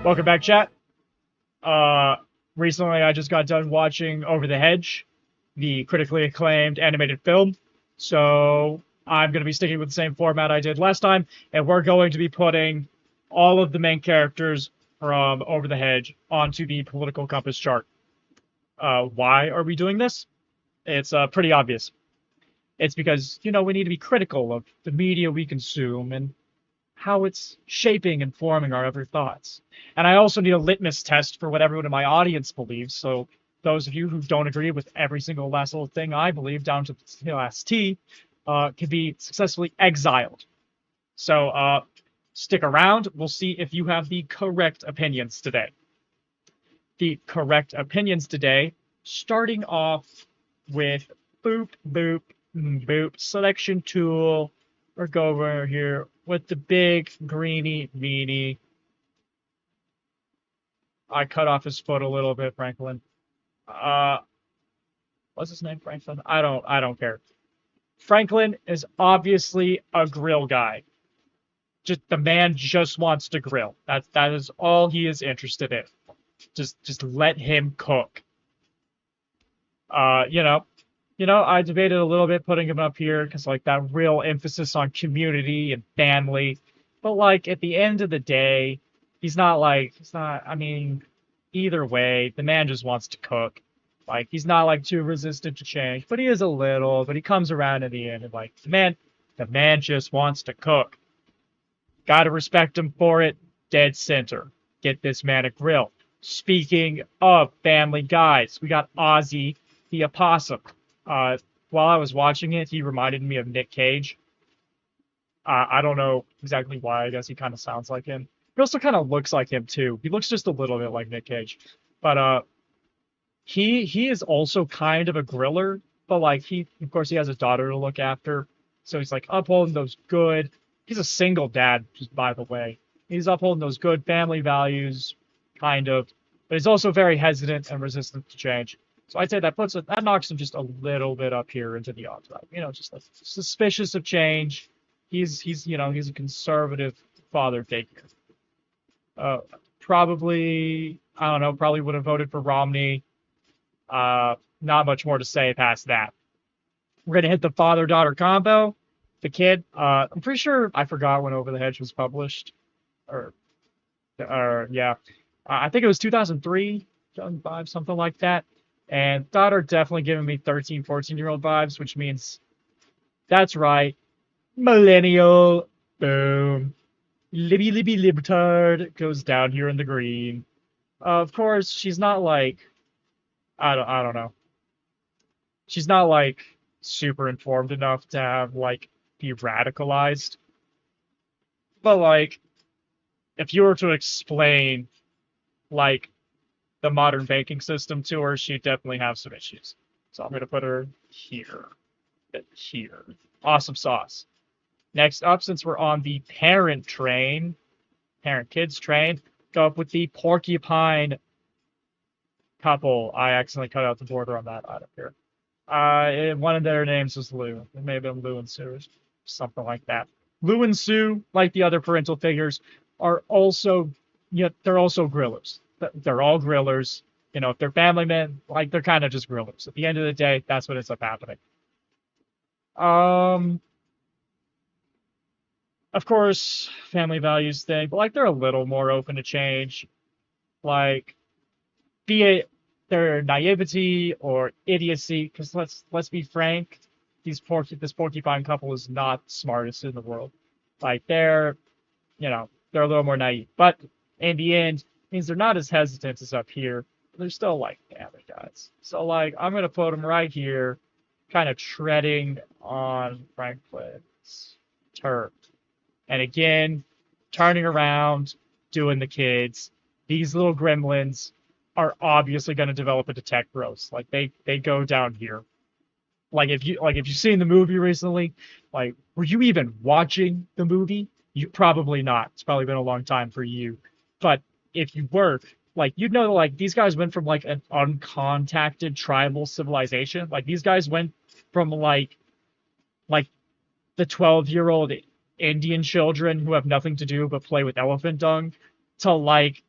Welcome back, chat. Uh, Recently I just got done watching Over the Hedge, the critically acclaimed animated film. So I'm going to be sticking with the same format I did last time, and we're going to be putting all of the main characters from Over the Hedge onto the political compass chart. Why are we doing this? It's pretty obvious. It's because, we need to be critical of the media we consume and how it's shaping and forming our every thoughts. And I also need a litmus test for what everyone in my audience believes. So those of you who don't agree with every single last little thing I believe, down to the last T, can be successfully exiled. So stick around. We'll see if you have the correct opinions today. The correct opinions today, starting off with boop, boop, boop, selection tool. We'll go over here with the big greeny meanie. I cut off his foot a little bit, Franklin. What's his name, Franklin? I don't care. Franklin is obviously a grill guy. Just the man just wants to grill. That is all he is interested in. Just let him cook. I debated a little bit putting him up here because like that real emphasis on community and family. But like at the end of the day, he's not. I mean, either way, the man just wants to cook. Like he's not like too resistant to change, but he is a little. But he comes around in the end and like the man just wants to cook. Gotta respect him for it. Dead center. Get this man a grill. Speaking of family guys, we got Ozzy the opossum. While I was watching it, he reminded me of Nick Cage. I don't know exactly why. I guess he kind of sounds like him. He also kind of looks like him too. He looks just a little bit like Nick Cage, but he is also kind of a griller. But like he, of course, he has a daughter to look after, so he's like upholding those good. He's a single dad, just by the way. He's upholding those good family values, kind of, but he's also very hesitant and resistant to change. So I'd say that knocks him just a little bit up here into the odds. Just like suspicious of change. He's a conservative father figure. Probably I don't know. Probably would have voted for Romney. Not much more to say past that. We're gonna hit the father-daughter combo. The kid. I'm pretty sure I forgot when Over the Hedge was published, or yeah, I think it was 2003, 2005, something like that. And daughter definitely giving me 13, 14-year-old vibes, which means that's right. Millennial. Boom. Libby Libby Libtard goes down here in the green. Of course, she's not like I don't know. She's not like super informed enough to have like be radicalized. But like if you were to explain like the modern banking system to her, she'd definitely have some issues. So I'm gonna put her here. Here. Awesome sauce. Next up, since we're on the parent kids train, go up with the porcupine couple. I accidentally cut out the border on that item here. One of their names was Lou. It may have been Lou and Sue, or something like that. Lou and Sue, like the other parental figures, are also, they're also grillers. They're all grillers. If they're family men, like they're kind of just grillers. At the end of the day, that's what ends up happening. Of course, family values thing, but like they're a little more open to change. Like, be it their naivety or idiocy, because let's be frank, this porcupine couple is not the smartest in the world. Like they're a little more naive, but in the end, means they're not as hesitant as up here. They're still like family guys. So like I'm gonna put them right here, kind of treading on Franklin's turf. And again, turning around, doing the kids. These little gremlins are obviously going to develop into tech bros. Like they go down here. Like if you've seen the movie recently, like were you even watching the movie? You probably not. It's probably been a long time for you. But if you were, like you'd know like these guys went from like an uncontacted tribal civilization. Like these guys went from like the 12-year-old Indian children who have nothing to do but play with elephant dung to like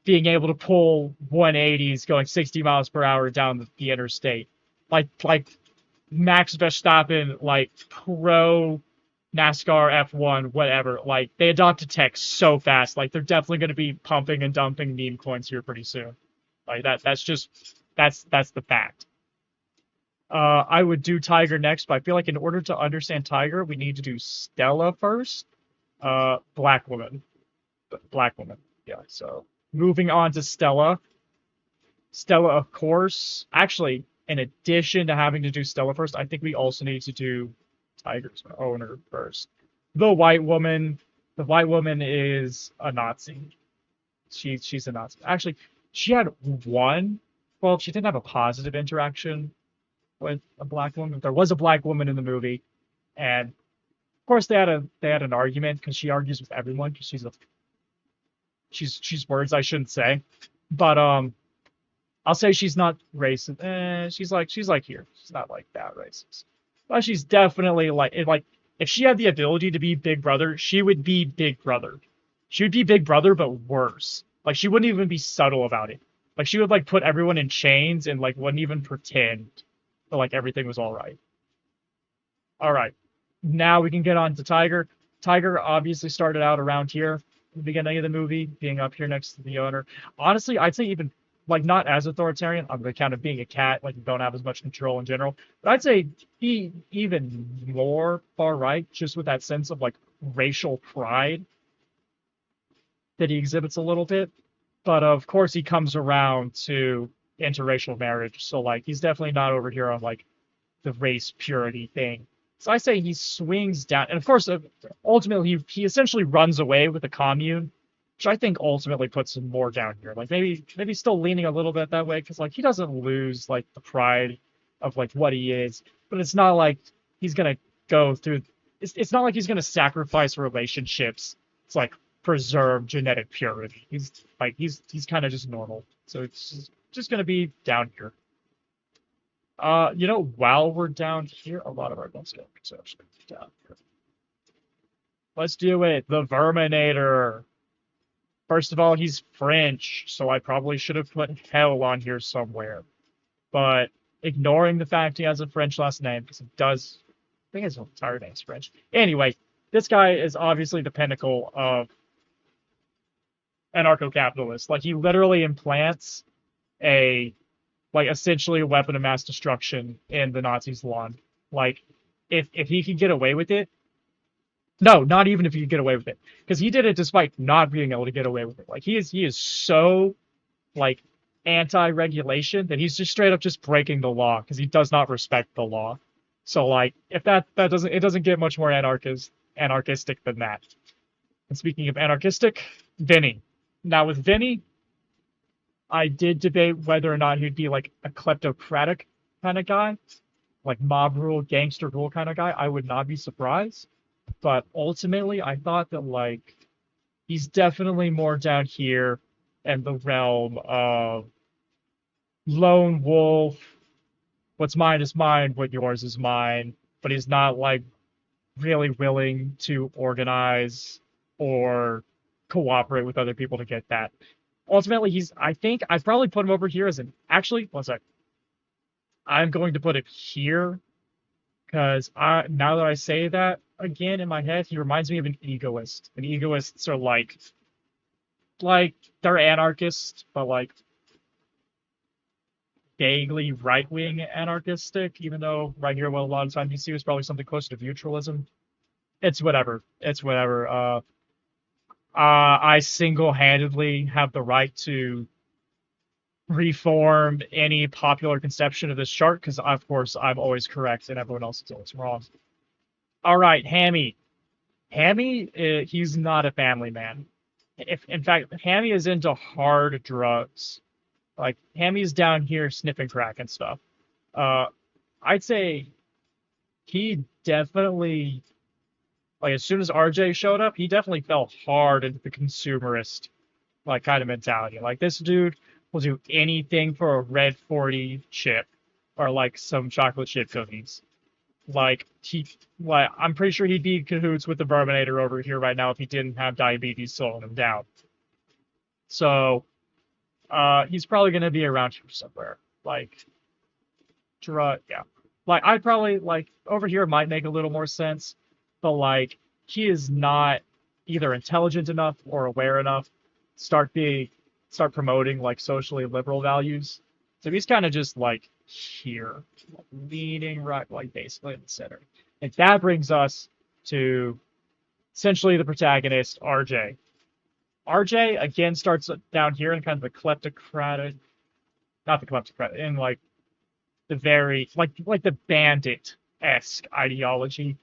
being able to pull 180s going 60 miles per hour down the interstate. Like Max Verstappen, like pro NASCAR F1, whatever. Like they adopted tech so fast. Like they're definitely going to be pumping and dumping meme coins here pretty soon. Like that's just that's the fact. I would do Tiger next, but I feel like in order to understand Tiger, we need to do Stella first. Black woman. Black woman. Yeah, so moving on to Stella. Stella, of course. Actually, in addition to having to do Stella first, I think we also need to do Tiger's owner first. The white woman. The white woman is a Nazi. She's a Nazi. Actually, she had one. Well, she didn't have a positive interaction with a black woman. There was a black woman in the movie, and of course they had an argument because she argues with everyone because she's words I shouldn't say, but I'll say she's not racist. She's like here. She's not like that racist, but she's definitely like if she had the ability to be Big Brother, she would be Big Brother. She would be Big Brother, but worse. Like she wouldn't even be subtle about it. Like she would like put everyone in chains and like wouldn't even pretend that like everything was all right. All right. Now we can get on to Tiger. Tiger obviously started out around here in the beginning of the movie, being up here next to the owner. Honestly, I'd say even like not as authoritarian on the account of being a cat, like you don't have as much control in general. But I'd say he even more far right, just with that sense of like racial pride that he exhibits a little bit. But of course he comes around to interracial marriage. So like he's definitely not over here on like the race purity thing. So I say he swings down, and of course, ultimately he essentially runs away with the commune, which I think ultimately puts him more down here. Like maybe still leaning a little bit that way because like he doesn't lose like the pride of like what he is, but it's not like he's gonna go through. It's not like he's gonna sacrifice relationships to like preserve genetic purity. He's kind of just normal, so it's just gonna be down here. While we're down here, a lot of our guns get actually down here. Let's do it. The Verminator. First of all, he's French, so I probably should have put Hell on here somewhere. But ignoring the fact he has a French last name, because he does, I think his entire name's French. Anyway, this guy is obviously the pinnacle of anarcho-capitalist. Like, he literally implants a like essentially a weapon of mass destruction in the Nazis' lawn. Like, if he could get away with it, no, not even if he could get away with it, because he did it despite not being able to get away with it. Like he is so like anti-regulation that he's just straight up just breaking the law because he does not respect the law. So like if that doesn't get much more anarchistic than that. And speaking of anarchistic, Vinny. Now with Vinny, I did debate whether or not he'd be like a kleptocratic kind of guy, like mob rule, gangster rule kind of guy. I would not be surprised. But ultimately, I thought that like he's definitely more down here in the realm of lone wolf. What's mine is mine. What yours is mine. But he's not like really willing to organize or cooperate with other people to get that. Ultimately, I think I'd probably put him over here as actually, one sec. I'm going to put it here because now that I say that again in my head, he reminds me of an egoist. And egoists are like they're anarchists, but like vaguely right-wing anarchistic, even though right here, well, a lot of times you see was probably something closer to mutualism. It's whatever. It's whatever. I single-handedly have the right to reform any popular conception of this chart because, of course, I'm always correct and everyone else is always wrong. All right, Hammy. Hammy, he's not a family man. In fact, Hammy is into hard drugs. Like, Hammy's down here sniffing crack and stuff. I'd say he definitely, like, as soon as RJ showed up, he definitely fell hard into the consumerist, like, kind of mentality. Like, this dude will do anything for a red 40 chip or, like, some chocolate chip cookies. Like, I'm pretty sure he'd be in cahoots with the Verminator over here right now if he didn't have diabetes slowing him down. So, He's probably gonna be around here somewhere. Like, yeah. Like, I'd probably like over here might make a little more sense, but like he is not either intelligent enough or aware enough to start promoting like socially liberal values. So he's kind of just like here, like, leaning right, like basically in the center. And that brings us to essentially the protagonist, RJ. RJ again starts down here in kind of the kleptocratic, not the kleptocratic, in like the very like the bandit-esque ideology.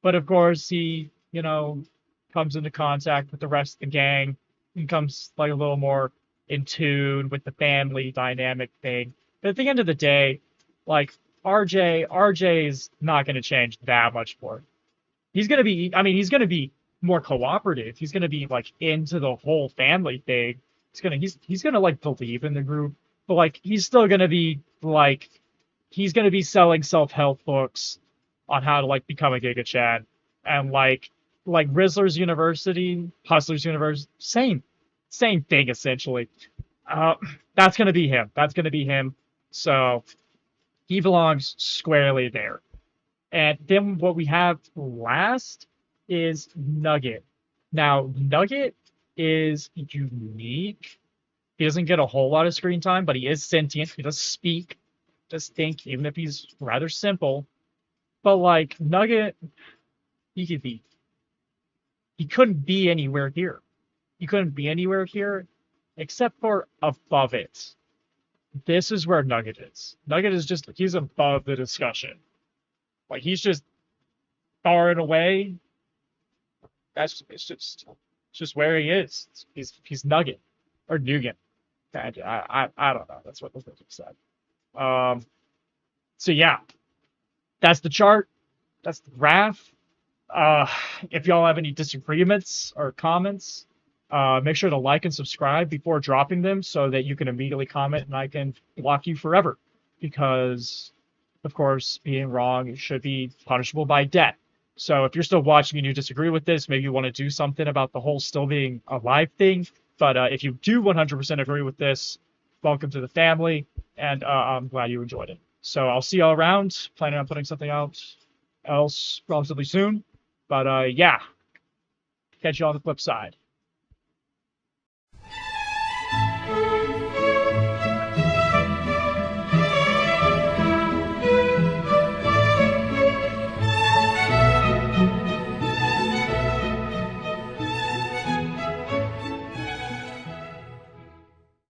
But of course, he comes into contact with the rest of the gang and comes like a little more in tune with the family dynamic thing. But at the end of the day, like RJ is not going to change that much more. He's going to be, I mean, he's going to be more cooperative. He's going to be like into the whole family thing. He's going to like believe in the group, but like he's still going to be like he's going to be selling self-help books on how to like become a Giga Chad and like Rizzler's University, Hustler's University, same thing essentially. Uh, that's gonna be him. That's gonna be him. So he belongs squarely there. And then what we have last is Nugget. Now Nugget is unique. He doesn't get a whole lot of screen time, but he is sentient. He does speak, does think, even if he's rather simple. But like Nugget, he could be. He couldn't be anywhere here. He couldn't be anywhere here except for above it. This is where Nugget is. Nugget is just, he's above the discussion. Like, he's just far and away. It's just where he is. He's Nugget. Or Nugget. I don't know. That's what the physics said. So yeah. That's the chart. That's the graph. If y'all have any disagreements or comments, make sure to like and subscribe before dropping them so that you can immediately comment and I can block you forever. Because, of course, being wrong should be punishable by death. So if you're still watching and you disagree with this, maybe you want to do something about the whole still being alive thing. But if you do 100% agree with this, welcome to the family, and I'm glad you enjoyed it. So I'll see y'all around. Planning on putting something out else relatively soon. But yeah, catch you on the flip side.